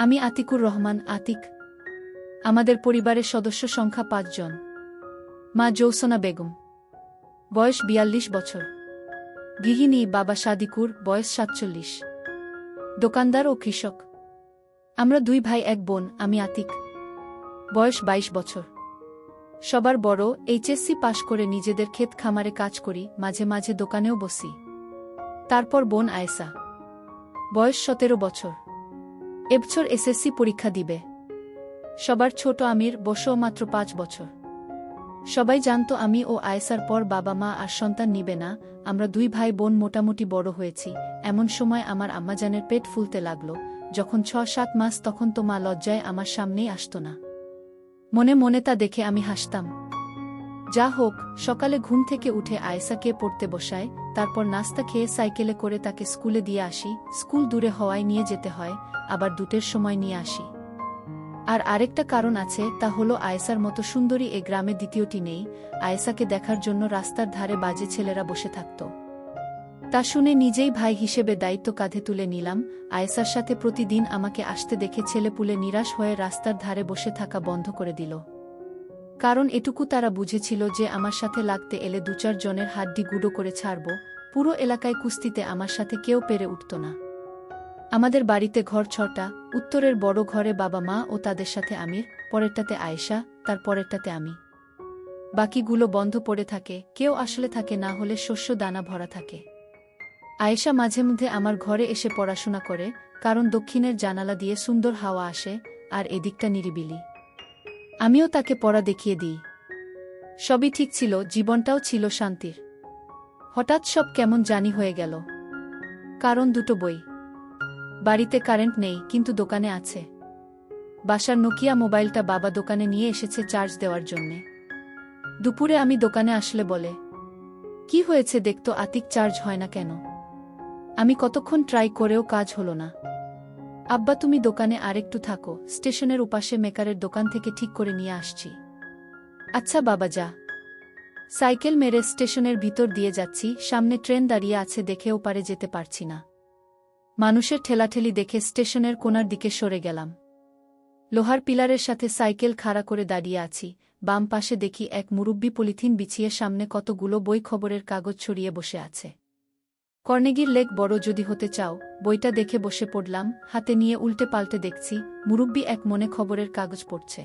আমি আতিকুর রহমান আতিক। আমাদের পরিবারের সদস্য সংখ্যা ৫ জন। মা জৌসনা বেগম, বয়স ৪২ বছর, গৃহিণী। বাবা সাদিকুর, বয়স ৪৭, দোকানদার ও কৃষক। আমরা ২ ভাই ১ বোন। আমি আতিক, বয়স ২২ বছর, সবার বড়। এইচএসসি পাশ করে নিজেদের ক্ষেত খামারে কাজ করি, মাঝে মাঝে দোকানেও বসি। তারপর বোন আয়েশা, বয়স ১৭ বছর, এবছর এসএসসি পরীক্ষা দিবে। সবার ছোট আমির, বয়সও মাত্র ৫ বছর। সবাই জানত আমি ও আয়েশার পর বাবা মা আর সন্তান নিবে না। আমরা ২ ভাই বোন মোটামুটি বড় হয়েছি। এমন সময় আমার আম্মাজানের পেট ফুলতে লাগল। যখন ৬-৭ মাস, তখন তো মা লজ্জায় আমার সামনেই আসত না। মনে মনে তা দেখে আমি হাসতাম। যা হোক, সকালে ঘুম থেকে উঠে আয়েশাকে পড়তে বসায়, তারপর নাস্তা খেয়ে সাইকেলে করে তাকে স্কুলে দিয়ে আসি। স্কুল দূরে হওয়ায় নিয়ে যেতে হয়, আবার ২টের সময় নিয়ে আসি। আর আরেকটা কারণ আছে, তা হলো আয়েশার মতো সুন্দরী এ গ্রামে দ্বিতীয়টি নেই। আয়েশাকে দেখার জন্য রাস্তার ধারে বাজে ছেলেরা বসে থাকত। তা শুনে নিজেই ভাই হিসেবে দায়িত্ব কাঁধে তুলে নিলাম। আয়েশার সাথে প্রতিদিন আমাকে আসতে দেখে ছেলেপুলে নিরাশ হয়ে রাস্তার ধারে বসে থাকা বন্ধ করে দিল। কারণ এটুকু তারা বুঝেছিল যে আমার সাথে লাগতে এলে ২-৪ জনের হাড্ডি গুঁড়ো করে ছাড়ব। পুরো এলাকায় কুস্তিতে আমার সাথে কেউ পেরে উঠত না। আমাদের বাড়িতে ঘর ৬টা। উত্তরের বড় ঘরে বাবা মা ও তাদের সাথে আমির, পরেরটাতে আয়েশা, তার পরেরটাতে আমি। বাকিগুলো বন্ধ পড়ে থাকে, কেউ আসলে থাকে না, হলে শস্য দানা ভরা থাকে। আয়েশা মাঝে মধ্যে আমার ঘরে এসে পড়াশোনা করে, কারণ দক্ষিণের জানালা দিয়ে সুন্দর হাওয়া আসে আর এদিকটা নিরিবিলি। আমিও তাকে পড়া দেখিয়ে দিই। সবই ঠিক ছিল, জীবনটাও ছিল শান্তির। হঠাৎ সব কেমন জানি হয়ে গেল। কারণ ২টো বই। বাড়িতে কারেন্ট নেই, কিন্তু দোকানে আছে। বাসার নোকিয়া মোবাইলটা বাবা দোকানে নিয়ে এসেছে চার্জ দেওয়ার জন্যে। দুপুরে আমি দোকানে আসলে বলে, কি হয়েছে দেখতো আতিক, চার্জ হয় না কেন? আমি কতক্ষণ ট্রাই করেও কাজ হলো না। আব্বা তুমি দোকানে আরেকটু থাকো, স্টেশনের উপাশে মেকারের দোকান থেকে ঠিক করে নিয়ে আসছি। আচ্ছা বাবা, যা। সাইকেল মেরে স্টেশনের ভিতর দিয়ে যাচ্ছি, সামনে ট্রেন দাঁড়িয়ে আছে দেখেও পারে যেতে পারছি না। মানুষের ঠেলাঠেলি দেখে স্টেশনের কোণার দিকে সরে গেলাম। লোহার পিলারের সাথে সাইকেল খাড়া করে দাঁড়িয়ে আছি। বাম পাশে দেখি এক মুরব্বি পলিথিন বিছিয়ে সামনে কতগুলো বই খবরের কাগজ ছড়িয়ে বসে আছে। কর্নেগির লেক বড় যদি হতে চাও, বইটা দেখে বসে পড়লাম। হাতে নিয়ে উল্টে পাল্টে দেখছি মুরব্বি এক মনে খবরের কাগজ পড়ছে।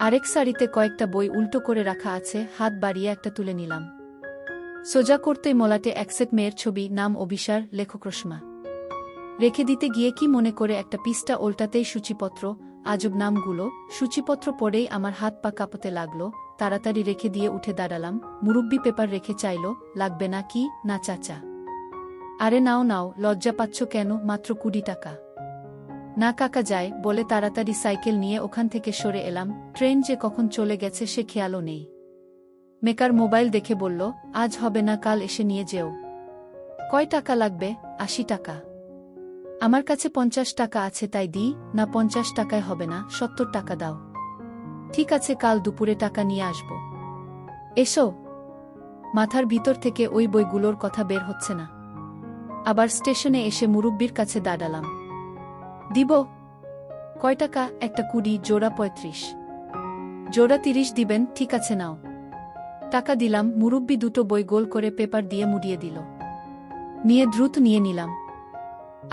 আরেক সারিতে কয়েকটা বই উল্টো করে রাখা আছে। হাত বাড়িয়ে একটা তুলে নিলাম। সোজা করতেই মলাটে এক সেট মেয়ের ছবি, নাম অবিসার, লেখক রসমা। রেখে দিতে গিয়ে কি মনে করে একটা পৃষ্ঠা ওল্টাতেই সূচিপত্র। আজব নামগুলো। সূচিপত্র পড়েই আমার হাত পা কাঁপতে লাগলো। তাড়াতাড়ি রেখে দিয়ে উঠে দাঁড়ালাম। মুরব্বি পেপার রেখে চাইল, লাগবে না কি? না চাচা। আরে নাও নাও, লজ্জা পাচ্ছ কেন? মাত্র ২০ টাকা। না কাকা, যায় বলে তাড়াতাড়ি সাইকেল নিয়ে ওখান থেকে সরে এলাম। ট্রেন যে কখন চলে গেছে সে খেয়ালও নেই। মেকার মোবাইল দেখে বলল, আজ হবে না, কাল এসে নিয়ে যেও। কয় টাকা লাগবে? ৮০ টাকা। আমার কাছে ৫০ টাকা আছে, তাই দিই। না, ৫০ টাকায় হবে না, ৭০ টাকা দাও। ঠিক আছে, কাল দুপুরে টাকা নিয়ে আসব। এসো। মাথার ভিতর থেকে ওই বইগুলোর কথা বের হচ্ছে না। আবার স্টেশনে এসে মুরব্বির কাছে দাঁড়ালাম। দিব। কয় টাকা? একটা ২০, জোড়া ৩৫। জোড়া ৩০ দিবেন? ঠিক আছে, নাও। টাকা দিলাম। মুরব্বি ২টো বই গোল করে পেপার দিয়ে মুড়িয়ে দিল। নিয়ে দ্রুত নিয়ে নিলাম।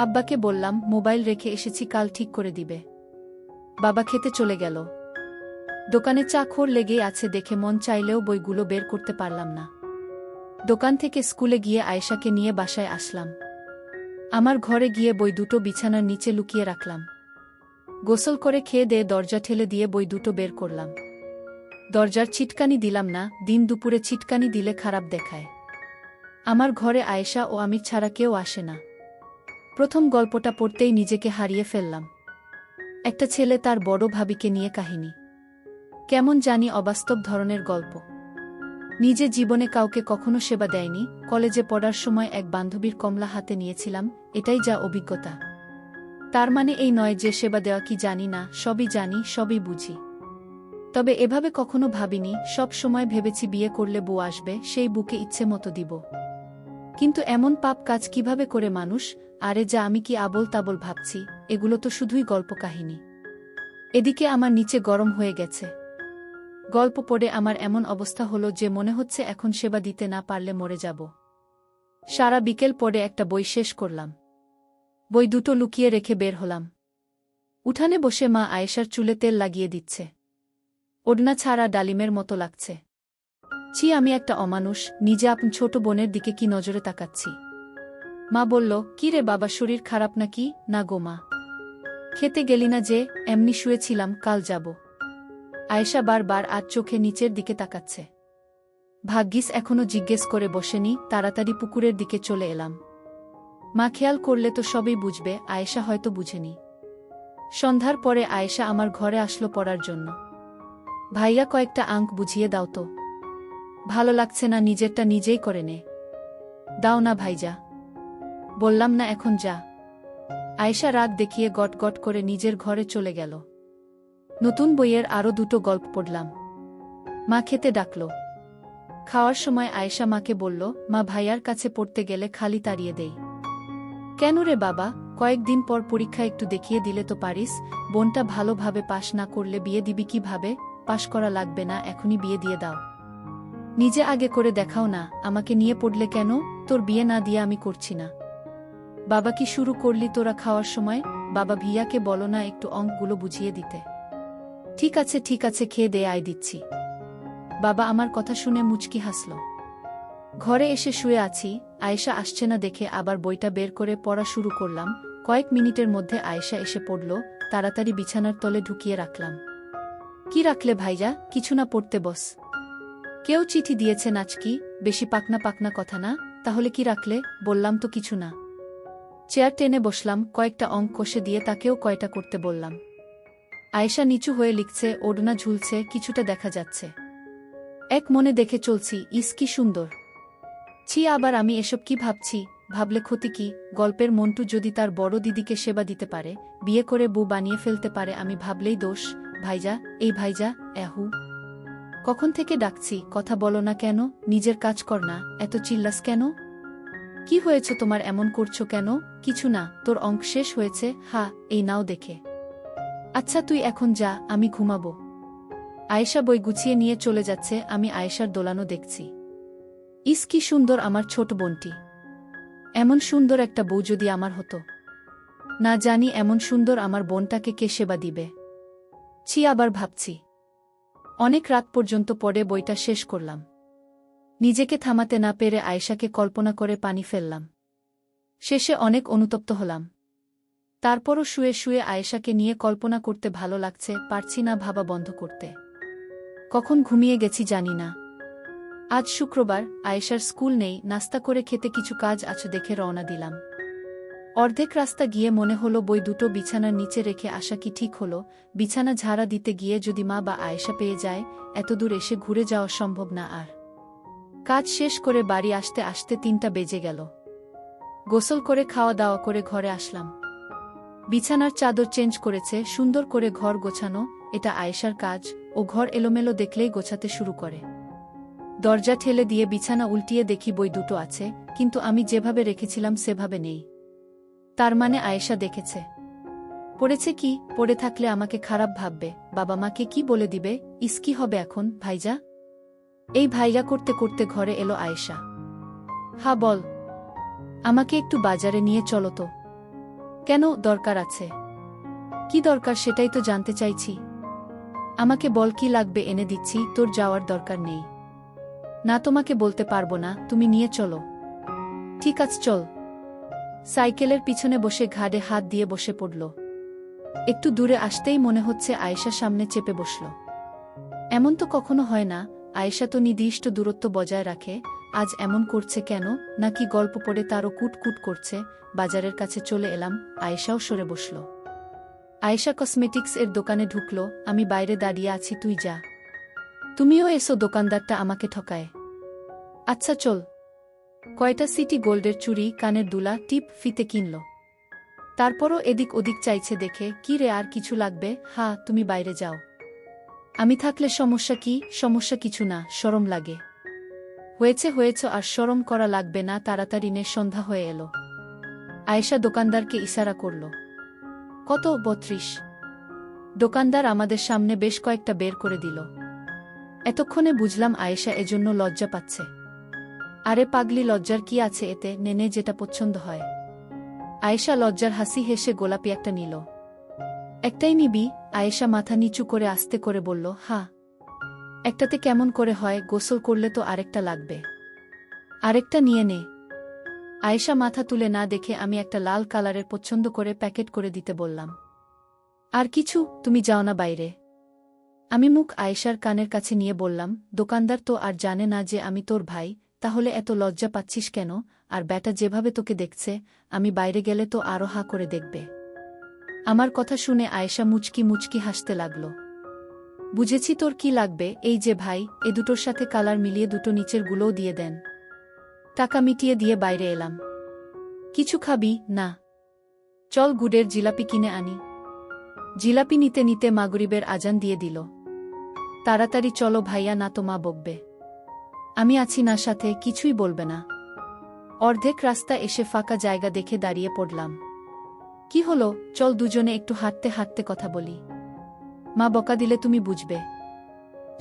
আব্বাকে বললাম, মোবাইল রেখে এসেছি, কাল ঠিক করে দিবে। বাবা খেতে চলে গেল। দোকানে চা খোর লেগেই আছে দেখে মন চাইলেও বইগুলো বের করতে পারলাম না। দোকান থেকে স্কুলে গিয়ে আয়েশাকে নিয়ে বাসায় আসলাম। আমার ঘরে গিয়ে বই ২টো বিছানার নিচে লুকিয়ে রাখলাম। গোসল করে খেয়ে দিয়ে দরজা ঠেলে দিয়ে বই ২টো বের করলাম। দরজার ছিটকানি দিলাম না, দিন দুপুরে ছিটকানি দিলে খারাপ দেখায়। আমার ঘরে আয়েশা ও আমি ছাড়া কেউ আসে না। প্রথম গল্পটা পড়তেই নিজেকে হারিয়ে ফেললাম। একটা ছেলে তার বড় ভাবিকে নিয়ে কাহিনী। কেমন জানি অবাস্তব ধরনের গল্প। নিজে জীবনে কাউকে কখনো সেবা দেয়নি। কলেজে পড়ার সময় এক বান্ধবীর কমলা হাতে নিয়েছিলাম, এটাই যা অভিজ্ঞতা। তার মানে এই নয় যে সেবা দেওয়া কি জানি না, সবই জানি, সবই বুঝি। তবে এভাবে কখনো ভাবিনি। সব সময় ভেবেছি বিয়ে করলে বউ আসবে, সেই বুকে ইচ্ছে মতো দিব। কিন্তু এমন পাপ কাজ কিভাবে করে মানুষ? আরে যা, আমি কি আবোল তাবোল ভাবছি? এগুলো তো শুধুই গল্প কাহিনী। এদিকে আমার নিচে গরম হয়ে গেছে। গল্প পড়ে আমার এমন অবস্থা হলো যে মনে হচ্ছে এখন সেবা দিতে না পারলে মরে যাব। সারা বিকেল পড়ে একটা বই শেষ করলাম। বই দুটো লুকিয়ে রেখে বের হলাম। উঠানে বসে মা আয়েশার চুলে তেল লাগিয়ে দিচ্ছে। ওড়না ছাড়া ডালিমের মতো লাগছে। ছি, আমি একটা অমানুষ, নিজে আপন ছোট বোনের দিকে কি নজরে তাকাচ্ছি। মা বলল, কি রে বাবা, শরীর খারাপ নাকি? না গো মা। খেতে গেলি না যে? এমনি শুয়েছিলাম, কাল যাব। আয়েশা বারবার আজ চোখে নিচের দিকে তাকাচ্ছে। ভাগ্যিস এখনো জিজ্ঞেস করে বসেনি, তাড়াতাড়ি পুকুরের দিকে চলে এলাম। মা খেয়াল করলে তো সবই বুঝবে, আয়েশা হয়তো বুঝেনি। সন্ধ্যার পরে আয়েশা আমার ঘরে আসলো পড়ার জন্য। ভাইয়া, কয়েকটা আঙ্ক বুঝিয়ে দাও তো। ভালো লাগছে না, নিজেরটা নিজেই করে নে। দাও না ভাইজা। বললাম না এখন যা। আয়েশা রাগ দেখিয়ে গট গট করে নিজের ঘরে চলে গেল। নতুন বইয়ের আরও দুটো গল্প পড়লাম। মা খেতে ডাকল। খাওয়ার সময় আয়েশা মাকে বলল, মা, ভাইয়ার কাছে পড়তে গেলে খালি তাড়িয়ে দেই। কেন রে বাবা? কয়েকদিন পর পরীক্ষা, একটু দেখিয়ে দিলে তো পারিস। বোনটা ভালোভাবে পাশ না করলে বিয়ে দিবি কিভাবে? পাশ করা লাগবে না, এখনই বিয়ে দিয়ে দাও। নিজে আগে করে দেখাও না, আমাকে নিয়ে পড়লে কেন? তোর বিয়ে না দিয়ে আমি করছি না। বাবা, কি শুরু করলি তোরা খাওয়ার সময়? বাবা, ভিয়াকে বলো না একটু অঙ্কগুলো বুঝিয়ে দিতে। ঠিক আছে ঠিক আছে, খেয়ে দে, আয় দিচ্ছি। বাবা আমার কথা শুনে মুচকি হাসল। ঘরে এসে শুয়ে আছি, আয়েশা আসছে না দেখে আবার বইটা বের করে পড়া শুরু করলাম। কয়েক মিনিটের মধ্যে আয়েশা এসে পড়ল, তাড়াতাড়ি বিছানার তলে ঢুকিয়ে রাখলাম। কি রাখলে ভাইজা? কিছু না, পড়তে বস। কেউ চিঠি দিয়েছে নাচকি? বেশি পাকনা পাকনা কথা না। তাহলে কি রাখলে? বললাম তো কিছু না। চেয়ার টেনে বসলাম, কয়েকটা অঙ্ক কষে দিয়ে তাকেও কয়টা করতে বললাম। আয়েশা নিচু হয়ে লিখছে, ওড়না ঝুলছে, কিছুটা দেখা যাচ্ছে। এক মনে দেখে চলছি, ইস কি সুন্দর। ছি, আবার আমি এসব কি ভাবছি? ভাবলে ক্ষতি কি? গল্পের মন্টু যদি তার বড় দিদিকে সেবা দিতে পারে, বিয়ে করে বউ বানিয়ে ফেলতে পারে, আমি ভাবলেই দোষ। ভাইজা, এই ভাইজা, এহু কখন থেকে ডাকছি, কথা বলো না কেন? নিজের কাজ কর না, এত চিল্লাস কেন? কি হয়েছে তোমার, এমন করছো কেন? কিছু না, তোর অঙ্ক শেষ হয়েছে? হা, এই নাও দেখে। আচ্ছা তুই এখন যা, আমি ঘুমাবো। আয়েশা বই গুছিয়ে নিয়ে চলে যাচ্ছে, আমি আয়েশার দোলানো দেখছি। ইস কি সুন্দর আমার ছোট বোনটি। এমন সুন্দর একটা বউ যদি আমার হতো। না জানি এমন সুন্দর আমার বোনটাকে কে সেবা দিবে। ছি, আবার ভাবছি। অনেক রাত পর্যন্ত পড়ে বইটা শেষ করলাম। নিজেকে থামাতে না পেরে আয়েশাকে কল্পনা করে পানি ফেললাম। শেষে অনেক অনুতপ্ত হলাম। তারপরও শুয়ে শুয়ে আয়েশাকে নিয়ে কল্পনা করতে ভালো লাগছে, পারছি না ভাবা বন্ধ করতে। কখন ঘুমিয়ে গেছি জানি না। আজ শুক্রবার, আয়েশার স্কুল নেই, নাস্তা করে খেতে কিছু কাজ আছে দেখে রওনা দিলাম। অর্ধেক রাস্তা গিয়ে মনে হলো বই দুটো বিছানার নিচে রেখে আসা কি ঠিক হলো? বিছানা ঝাড়া দিতে গিয়ে যদি মা বা আয়েশা পেয়ে যায়, এতদূর এসে ঘুরে যাওয়া সম্ভব না আর। কাজ শেষ করে বাড়ি আসতে আসতে 3টা বেজে গেল। গোসল করে খাওয়া দাওয়া করে ঘরে আসলাম। বিছানার চাদর চেঞ্জ করেছে, সুন্দর করে ঘর গোছানো, এটা আয়েশার কাজ। ও ঘর এলোমেলো দেখলেই গোছাতে শুরু করে। দরজা ঠেলে দিয়ে বিছানা উল্টিয়ে দেখি বই দুটো আছে, কিন্তু আমি যেভাবে রেখেছিলাম সেভাবে নেই। তার মানে আয়েশা দেখেছে। পড়েছে কি? পড়ে থাকলে আমাকে খারাপ ভাববে, বাবা মাকে কি বলে দিবে? ইস কি হবে এখন, ভাইজা? এই ভাইজা করতে করতে ঘরে এলো আয়েশা। হা বল। আমাকে একটু বাজারে নিয়ে চলো তো। কেন, দরকার আছে? কি দরকার সেটাই তো জানতে চাইছি। আমাকে বল কি লাগবে, এনে দিচ্ছি, তোর যাওয়ার দরকার নেই। না, তোমাকে বলতে পারবো না, তুমি নিয়ে চলো। ঠিক আছে চল। সাইকেলের পিছনে বসে ঘাড়ে হাত দিয়ে বসে পড়ল। একটু দূরে আসতেই মনে হচ্ছে আয়েশা সামনে চেপে বসল। এমন তো কখনো হয় না, আয়েশা তো নির্দিষ্ট দূরত্ব বজায় রাখে। আজ এমন করছে কেন? নাকি গল্প পড়ে তারও কুটকুট করছে? বাজারের কাছে চলে এলাম, আয়েশাও সরে বসল। আয়েশা কসমেটিক্স এর দোকানে ঢুকল, আমি বাইরে দাঁড়িয়ে আছি, তুই যা। তুমিও এসো, দোকানদারটা আমাকে ঠকায়। আচ্ছা চল। কয়টা সিটি গোল্ডের চুড়ি, কানের দুলা, টিপ, ফিতে কিনল। তারপরও এদিক ওদিক চাইছে দেখে, কি রে আর কিছু লাগবে? হা, তুমি বাইরে যাও। আমি থাকলে সমস্যা কি? সমস্যা কিছু না, শরম লাগে। হয়েছে হয়েছে, আর শরম করা লাগবে না, তাড়াতাড়ি নে, সন্ধ্যা হয়ে এলো। আয়েশা দোকানদারকে ইশারা করল। কত? ৩২। দোকানদার আমাদের সামনে বেশ কয়েকটা বের করে দিল। এতক্ষণে বুঝলাম আয়েশা এজন্য লজ্জা পাচ্ছে। আরে পাগলি, লজ্জার কি আছে এতে, নেনে যেটা পছন্দ হয়। আয়েশা লজ্জার হাসি হেসে গোলাপি একটা নিল। একটাই নিবি? আয়েশা মাথা নিচু করে আস্তে করে বলল, হ্যাঁ। একটাতে কেমন করে হয়, গোসল করলে তো আরেকটা লাগবে। আরেকটা নিয়ে নে। আয়েশা মাথা তুলে না দেখে আমি একটা লাল কালারের পছন্দ করে প্যাকেট করে দিতে বললাম। আর কিছু? তুমি যাও না বাইরে। আমি মুখ আয়েশার কানের কাছে নিয়ে বললাম, দোকানদার তো আর জানে না যে আমি তোর ভাই, তাহলে এত লজ্জা পাচ্ছিস কেন? আর ব্যাটা যেভাবে তোকে দেখছে, আমি বাইরে গেলে তো আরো হা করে দেখবে। আমার কথা শুনে আয়েশা মুচকি মুচকি হাসতে লাগল। বুঝেছি তোর কি লাগবে, এই যে ভাই, এ দুটোর সাথে কালার মিলিয়ে দুটো নিচের গুলোও দিয়ে দেন। টাকা মিটিয়ে দিয়ে বাইরে এলাম। কিছু খাবি? না। চল গুড়ের জিলাপি কিনে আনি। জিলাপি নিতে নিতে মাগরিবের আজান দিয়ে দিল। তাড়াতাড়ি চলো ভাইয়া, না তো মা বকবে। আমি আছি না সাথে, কিছুই বলবে না। অর্ধেক রাস্তা এসে ফাঁকা জায়গা দেখে দাঁড়িয়ে পড়লাম। কি হলো? চল দুজনে একটু হাঁটতে হাঁটতে কথা বলি। মা বকা দিলে তুমি বুঝবে।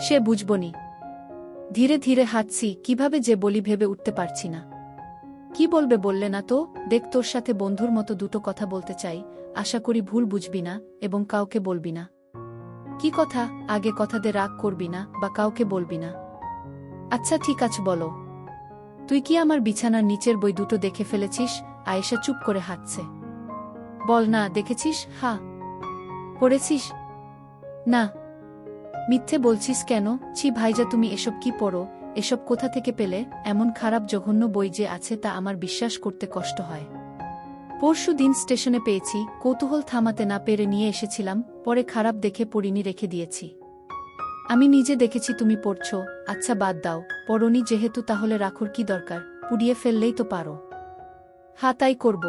সে বুঝবনি। ধীরে ধীরে হাঁটছি, কিভাবে যে বলি ভেবে উঠতে পারছি না। কি বলবে বললে না তো? দেখ, তোর সাথে বন্ধুর মতো দুটো কথা বলতে চাই, আশা করি ভুল বুঝবি না এবং কাউকে বলবি না। কি কথা? আগে কথা দে, রাগ করবি না বা কাউকে বলবি না। আচ্ছা ঠিক আছে, বলো। তুই কি আমার বিছানার নিচের বই দুটো দেখে ফেলেছিস? আয়েশা চুপ করে হাঁটছে। বল না, দেখেছিস? হ্যাঁ। পড়েছিস? না। মিথ্যে বলছিস কেন? ছি ভাইজা, তুমি এসব কি পড়ো? এসব কোথা থেকে পেলে? এমন খারাপ জঘন্য বই যে আছে তা আমার বিশ্বাস করতে কষ্ট হয়। পরশু দিন স্টেশনে পেয়েছি, কৌতূহল থামাতে না পেরে নিয়ে এসেছিলাম, পরে খারাপ দেখে পড়িনি, রেখে দিয়েছি। আমি নিজে দেখেছি তুমি পড়ছো। আচ্ছা বাদ দাও, পড়নি যেহেতু তাহলে রাখোর কি দরকার, পুড়িয়ে ফেললেই তো পারো। হ্যাঁ তাই করব।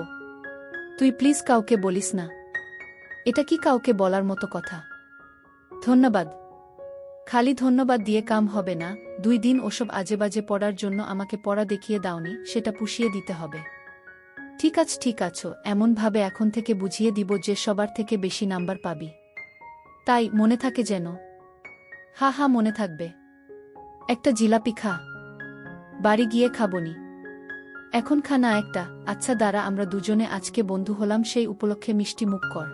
তুই প্লিজ কাউকে বলিস না। এটা কি কাউকে বলার মতো কথা? ধন্যবাদ। খালি ধন্যবাদ দিয়ে কাম হবে না, 2 দিন ওসব আজেবাজে পড়ার জন্য আমাকে পড়া দেখিয়ে দাওনি, সেটা পুষিয়ে দিতে হবে। ঠিক আছো, এমনভাবে এখন থেকে বুঝিয়ে দিব যে সবার থেকে বেশি নাম্বার পাবি। তাই মনে থাকে যেন। হা হা, মনে থাকবে। একটা জিলাপি খা। বাড়ি গিয়ে খাবনি। এখন খা না একটা। আচ্ছা দাঁড়া, আমরা দুজনে আজকে বন্ধু হলাম, সেই উপলক্ষে মিষ্টি মুখ কর।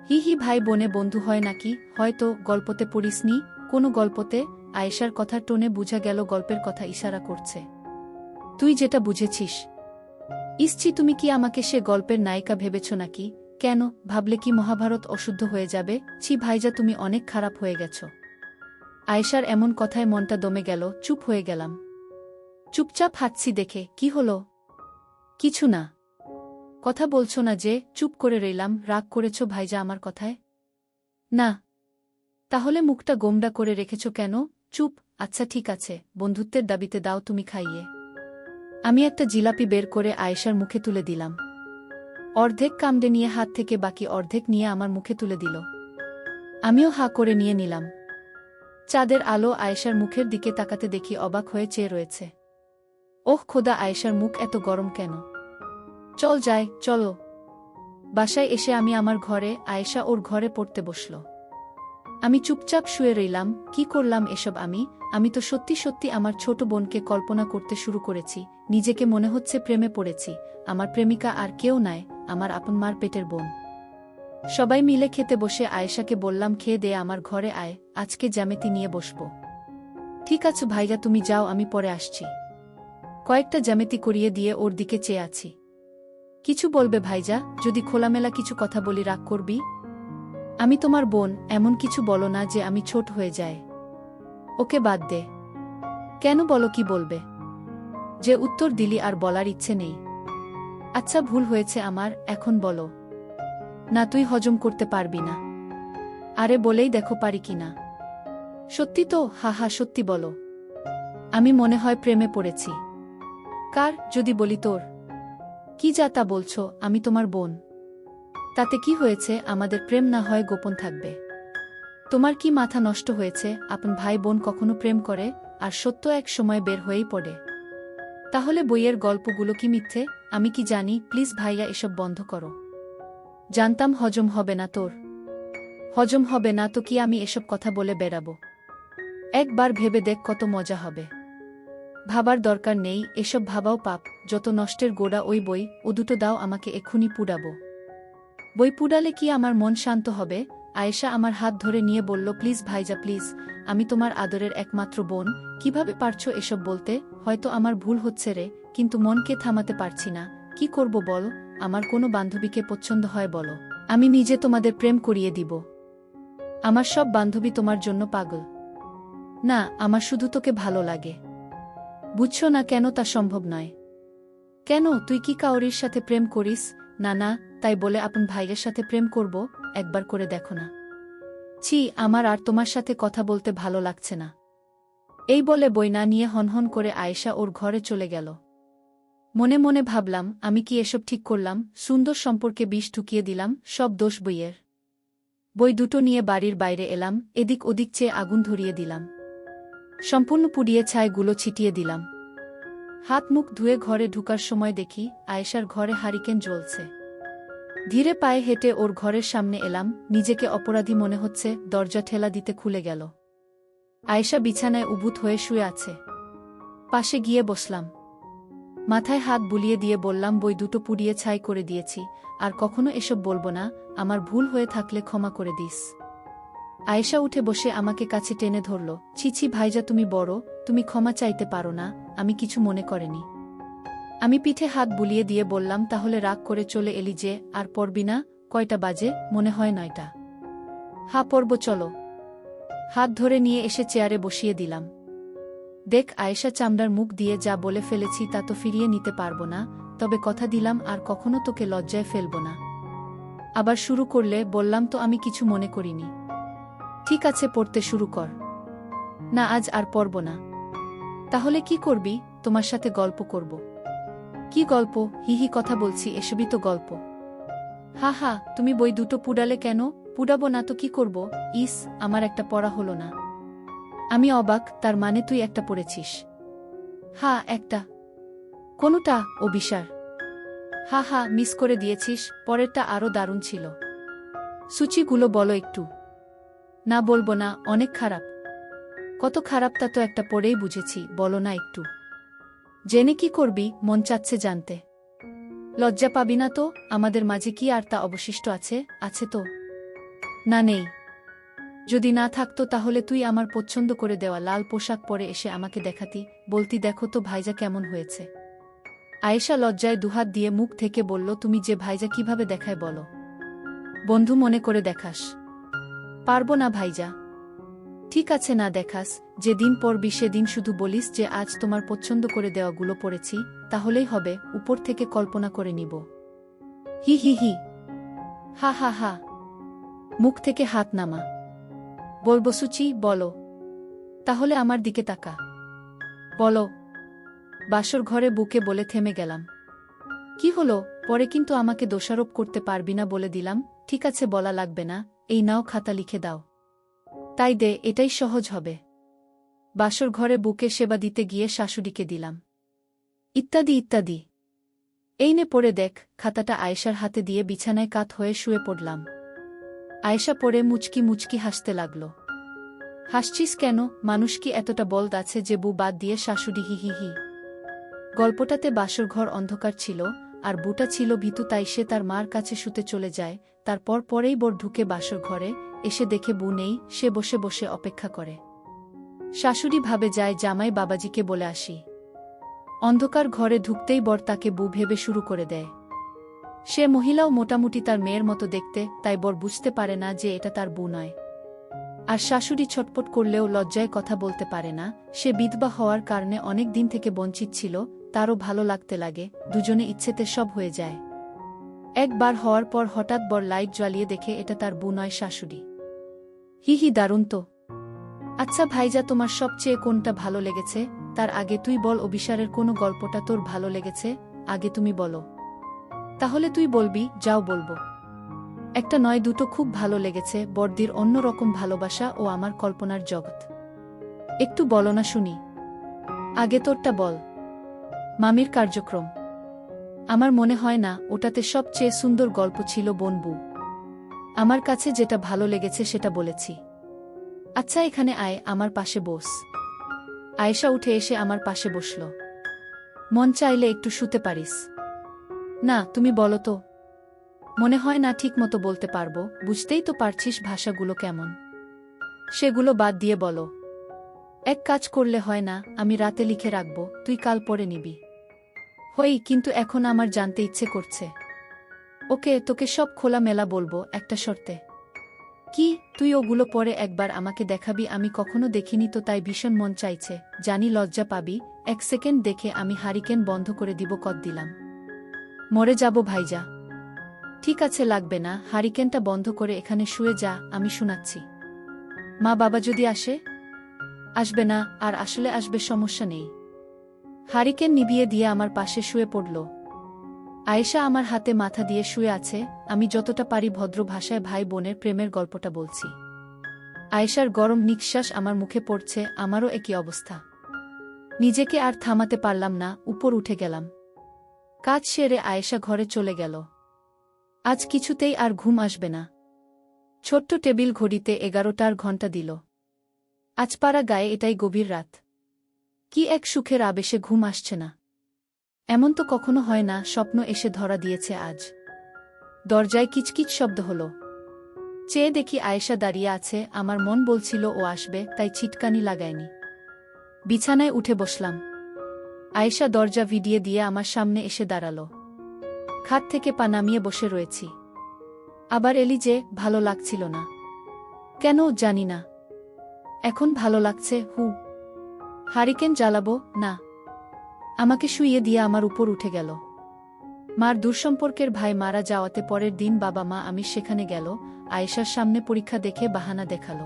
হি হি, ভাই বোনে বন্ধু হয় নাকি? হয়তো গল্পতে পড়িসনি। কোনো গল্পতে? আয়েশার কথার টোনে বুঝা গেল গল্পের কথা ইশারা করছে। তুই যেটা বুঝেছিস। ইসছি, তুমি কি আমাকে সে গল্পের নায়িকা ভেবেছ নাকি? কেন, ভাবলে কি মহাভারত অশুদ্ধ হয়ে যাবে? ছি ভাইজা, তুমি অনেক খারাপ হয়ে গেছ। আয়েশার এমন কথায় মনটা দমে গেল, চুপ হয়ে গেলাম। চুপচাপ হাঁটছি দেখে। কি হলো? কিছু না। কথা বলছো না যে? চুপ করে রইলাম। রাগ করেছ ভাইজা আমার কথায়? না। তাহলে মুখটা গোমড়া করে রেখেছ কেন? চুপ। আচ্ছা ঠিক আছে, বন্ধুত্বের দাবিতে দাও তুমি খাইয়ে। আমি একটা জিলাপি বের করে আয়েশার মুখে তুলে দিলাম। অর্ধেক কামড়ে নিয়ে হাত থেকে বাকি অর্ধেক নিয়ে আমার মুখে তুলে দিল। আমিও হা করে নিয়ে নিলাম। চাঁদের আলো আয়েশার মুখের দিকে তাকাতে দেখি অবাক হয়ে চেয়ে রয়েছে। ওহ খোদা, আয়েশার মুখ এত গরম কেন? চল যাই, চলো। বাসায় এসে আমি আমার ঘরে, আয়েশা ওর ঘরে পড়তে বসল। আমি চুপচাপ শুয়ে রইলাম। কি করলাম এসব আমি তো সত্যি সত্যি আমার ছোট বোনকে কল্পনা করতে শুরু করেছি। নিজেকে মনে হচ্ছে প্রেমে পড়েছি। আমার প্রেমিকা আর কেউ নয়, আমার আপন মার পেটের বোন। সবাই মিলে খেতে বসে আয়েশাকে বললাম, খেয়ে দে, আমার ঘরে আয়, আজকে জ্যামিতি নিয়ে বসবো। ঠিক আছে ভাইয়া, তুমি যাও, আমি পরে আসছি। কয়েকটা জ্যামিতি করিয়ে দিয়ে ওর দিকে চেয়ে আছি। কিছু বলবে ভাইজা? যদি খোলামেলা কিছু কথা বলি রাগ করবি? আমি তোমার বোন, এমন কিছু বলো না যে আমি ছোট হয়ে যায়। ওকে বাদ দে। কেন, বলো কি বলবে? যে উত্তর দিলি আর বলার ইচ্ছে নেই। আচ্ছা ভুল হয়েছে আমার, এখন বলো। না, তুই হজম করতে পারবি না। আরে বলেই দেখো পারি কিনা। সত্যি তো? হা হা, সত্যি বলো। আমি মনে হয় প্রেমে পড়েছি। কার? যদি বলি তোর। কি যা তা বলছো? আমি তোমার বোন। তাতে কি হয়েছে? আমাদের প্রেম না হয় গোপন থাকবে। তোমার কি মাথা নষ্ট হয়েছে? আপন ভাই বোন কখনো প্রেম করে? আর সত্য এক সময় বের হয়েই পড়ে। তাহলে বইয়ের গল্পগুলো কি মিথ্যে? আমি কি জানি? প্লিজ ভাইয়া, এসব বন্ধ করো। জানতাম হজম হবে না তোর। হজম হবে না তো কি আমি এসব কথা বলে বেড়াবো? একবার ভেবে দেখ কত মজা হবে। ভাবার দরকার নেই, এসব ভাবাও পাপ। যত নষ্টের গোড়া ওই বই, ও দুটো দাও আমাকে, এক্ষুনি পুড়াবো। বই পুড়ালে কি আমার মন শান্ত হবে? আয়েশা আমার হাত ধরে নিয়ে বলল, প্লিজ ভাইজা প্লিজ, আমি তোমার আদরের একমাত্র বোন, কিভাবে পারছো এসব বলতে? হয়তো আমার ভুল হচ্ছে রে, কিন্তু মনকে থামাতে পারছি না। কি করব বল? আমার কোনো বান্ধবীকে পছন্দ হয় বলো, আমি নিজে তোমাদের প্রেম করিয়ে দিব। আমার সব বান্ধবী তোমার জন্য পাগল। না, আমার শুধু তোকে ভালো লাগে। বুঝছো না কেন তা সম্ভব নয়? কেন, তুই কি কাউরির সাথে প্রেম করিস? না না, তাই বলে আপন ভাইয়ের সাথে প্রেম করব? একবার করে দেখো না। ছি, আমার আর তোমার সাথে কথা বলতে ভালো লাগছে না। এই বলে বই না নিয়ে হনহন করে আয়েশা ওর ঘরে চলে গেল। মনে মনে ভাবলাম, আমি কি এসব ঠিক করলাম? সুন্দর সম্পর্কে বিষ ঢুকিয়ে দিলাম, সব দোষ বইয়ের। বই দুটো নিয়ে বাড়ির বাইরে এলাম, এদিক ওদিক চেয়ে আগুন ধরিয়ে দিলাম। সম্পূর্ণ পুড়িয়ে ছাইগুলো ছিটিয়ে দিলাম। হাত মুখ ধুয়ে ঘরে ঢুকার সময় দেখি আয়েশার ঘরে হারিকেন জ্বলছে। ধীরে পায়ে হেঁটে ওর ঘরের সামনে এলাম, নিজেকে অপরাধী মনে হচ্ছে। দরজা ঠেলা দিতে খুলে গেল। আয়েশা বিছানায় উবুত হয়ে শুয়ে আছে। পাশে গিয়ে বসলাম। মাথায় হাত বুলিয়ে দিয়ে বললাম, বই দুটো পুড়িয়ে ছাই করে দিয়েছি, আর কখনো এসব বলবো না। আমার ভুল হয়ে থাকলে ক্ষমা করে দিস। আয়েশা উঠে বসে আমাকে কাছে টেনে ধরল। ছি ভাইজা, তুমি বড়, তুমি ক্ষমা চাইতে পারো না? আমি কিছু মনে করিনি। আমি পিঠে হাত বুলিয়ে দিয়ে বললাম, তাহলে রাগ করে চলে এলি যে? আর পড়বি না? কয়টা বাজে? মনে হয় 9টা। হা, পড়ব, চলো। হাত ধরে নিয়ে এসে চেয়ারে বসিয়ে দিলাম। দেখ আয়েশা, চামড়ার মুখ দিয়ে যা বলে ফেলেছি তা তো ফিরিয়ে নিতে পারবো না, তবে কথা দিলাম আর কখনো তোকে লজ্জায় ফেলব না। আবার শুরু করলে? বললাম তো আমি কিছু মনে করিনি। ঠিক আছে, পড়তে শুরু কর। না, আজ আর পড়ব না। তাহলে কি করবি? তোমার সাথে গল্প করব। কি গল্প? হিহি, কথা বলছি, এসবই তো গল্প। হা হা, তুমি বই দুটো পুড়ালে কেন? পুড়াবো না তো কি করব? ইস, আমার একটা পড়া হলো না। আমি অবাক, তার মানে তুই একটা পড়েছিস? হা, একটা। কোনটা? অভিসার। হা হা, মিস করে দিয়েছিস, পরেরটা আরও দারুণ ছিল। সূচিগুলো বলো একটু। না, বলবো না, অনেক খারাপ। কত খারাপ তা তো একটা পড়েই বুঝেছি, বলো না একটু। জেনে কি করবি? মন চাচ্ছে জানতে। লজ্জা পাবি না তো? আমাদের মাঝে কি আর তা অবশিষ্ট আছে? আছে তো? না, নেই। যদি না থাকতো তাহলে তুই আমার পছন্দ করে দেওয়া লাল পোশাক পরে এসে আমাকে দেখাতি, বলতি, দেখো তো ভাইজা কেমন হয়েছে। আয়েশা লজ্জায় দুহাত দিয়ে মুখ থেকে বলল, তুমি যে ভাইজা কিভাবে দেখায় বলো? বন্ধু মনে করে দেখাস? পারবো না ভাইজা। ঠিক আছে, না দেখাস। যেদিন পড়বি সেদিন শুধু বলিস যে আজ তোমার পছন্দ করে দেওয়াগুলো পড়েছি, তাহলেই হবে। উপর থেকে কল্পনা করে নিব। হি হি হি। হা হা হা। মুখ থেকে হাত নামা। বলবো সুচি, বলো। তাহলে আমার দিকে তাকা। বলো। বাসর ঘরে বুকে বলে থেমে গেলাম। কি হলো? পরে কিন্তু আমাকে দোষারোপ করতে পারবি না বলে দিলাম। ঠিক আছে, বলা লাগবে না। এই নাও, খাতা লিখে দাও। তাই দে, এটাই সহজ হবে। বাসর ঘরে বুকে সেবা দিতে গিয়ে শাশুড়িকে দিলাম। ইত্যাদি ইত্যাদি। এই নে পড়ে দেখ। খাতাটা আয়েশার হাতে দিয়ে বিছানায় কাত হয়ে শুয়ে পড়লাম। আয়েশা পড়ে মুচকি মুচকি হাসতে লাগল। হাসছিস কেন? মানুষ কি এতটা বলদ আছে যে বউ বাদ দিয়ে শাশুড়ি? হি হি হি। গল্পটাতে বাসর ঘর অন্ধকার ছিল, আর বুটা ছিল ভীতু, তাই সে তার মার কাছে শুতে চলে যায়। তারপর পরেই বর ঢুকে বাসর ঘরে, এসে দেখে বউ নেই, সে বসে বসে অপেক্ষা করে। শাশুড়ি ভাবে যায় জামাই বাবাজিকে বলে আসি। অন্ধকার ঘরে ঢুকতেই বর তাকে বউ ভেবে শুরু করে দেয়। সে মহিলাও মোটামুটি তার মেয়ের মতো দেখতে, তাই বর বুঝতে পারে না যে এটা তার বউ নয়। আর শাশুড়ি ছটপট করলেও লজ্জায় কথা বলতে পারে না। সে বিধবা হওয়ার কারণে অনেক দিন থেকে বঞ্চিত ছিল, তারও ভালো লাগতে লাগে, দুজনে ইচ্ছেতে সব হয়ে যায়। একবার হওয়ার পর হঠাৎ বর লাইট জ্বালিয়ে দেখে এটা তার বউ নয়, শাশুড়ি। হি হি, দারুণ তো। আচ্ছা ভাইজা, তোমার সবচেয়ে কোনটা ভালো লেগেছে? তার আগে তুই বল, অভিসারের কোনো গল্পটা তোর ভালো লেগেছে? আগে তুমি বলো। তাহলে তুই বলবি? যাও, বলবো। একটা নয়, দুটো খুব ভালো লেগেছে। বড়দির অন্যরকম ভালোবাসা ও আমার কল্পনার জগৎ। একটু বলো না শুনি। আগে তোরটা বল। মামির কার্যক্রম। আমার মনে হয় না ওটাতে সবচেয়ে সুন্দর গল্প ছিল বনবু। আমার কাছে যেটা ভালো লেগেছে সেটা বলেছি। আচ্ছা এখানে আয়, আমার পাশে বস। আয়েশা উঠে এসে আমার পাশে বসল। মন চাইলে একটু শুতে পারিস। না, তুমি বলো তো। মনে হয় না ঠিক মতো বলতে পারবো, বুঝতেই তো পারছিস ভাষাগুলো কেমন। সেগুলো বাদ দিয়ে বলো। এক কাজ করলে হয় না, আমি রাতে লিখে রাখবো, তুই কাল পড়ে নিবি। হই, কিন্তু এখন আমার জানতে ইচ্ছে করছে। ওকে, তোকে সব খোলামেলা বলবো, একটা শর্তে। কি? তুই ওগুলো পরে একবার আমাকে দেখাবি। আমি কখনো দেখিনি তো, তাই ভীষণ মন চাইছে। জানি লজ্জা পাবি। 1 সেকেন্ড দেখে আমি হারিকেন বন্ধ করে দিব। কদ দিলাম। মরে যাব ভাইজা। ঠিক আছে, লাগবে না। হারিকেনটা বন্ধ করে এখানে শুয়ে যা, আমি শোনাচ্ছি। মা বাবা যদি আসে? আসবে না, আর আসলে আসবে, সমস্যা নেই। হারিকেন নিভিয়ে দিয়ে আমার পাশে শুয়ে পড়ল। আয়েশা আমার হাতে মাথা দিয়ে শুয়ে আছে। আমি যতটা পারি ভদ্র ভাষায় ভাই বোনের প্রেমের গল্পটা বলছি। আয়েশার গরম নিঃশ্বাস আমার মুখে পড়ছে, আমারও একই অবস্থা। নিজেকে আর থামাতে পারলাম না, উপর উঠে গেলাম। কাজ সেরে আয়েশা ঘরে চলে গেল। আজ কিছুতেই আর ঘুম আসবে না। ছোট্ট টেবিল ঘড়িতে 11টার ঘণ্টা দিল। আজ পাড়া গায়ে এটাই গভীর রাত। কি এক সুখের আবেশে ঘুম আসছে না। এমন তো কখনো হয় না। স্বপ্ন এসে ধরা দিয়েছে আজ। দরজায় কিচকিচ শব্দ হলো। চেয়ে দেখি আয়েশা দাঁড়িয়ে আছে। আমার মন বলছিল ও আসবে, তাই ছিটকানি লাগায়নি। বিছানায় উঠে বসলাম। আয়েশা দরজা ভিডিয়ে দিয়ে আমার সামনে এসে দাঁড়ালো। খাট থেকে পা নামিয়ে বসে রয়েছি। আবার এলি যে? ভালো লাগছিল না? কেন জানি না, এখন ভালো লাগছে। হারিকেন জ্বালাবো? না। আমাকে শুইয়ে দিয়ে আমার উপর উঠে গেল। মার দূরসম্পর্কের ভাই মারা যাওয়াতে পরের দিন বাবা মা আমি সেখানে গেল। আয়েশার সামনে পরীক্ষা দেখে বাহানা দেখালো।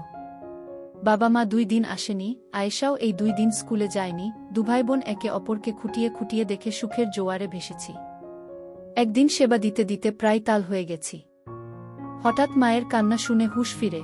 বাবা মা 2 দিন আসেনি। আয়েশাও এই 2 দিন স্কুলে যায়নি। দুভাই বোন একে অপরকে খুঁটিয়ে খুঁটিয়ে দেখে সুখের জোয়ারে ভেসেছি। একদিন সেবা দিতে দিতে প্রায় তাল হয়ে গেছি। হঠাৎ মায়ের কান্না শুনে হুঁশ ফিরে।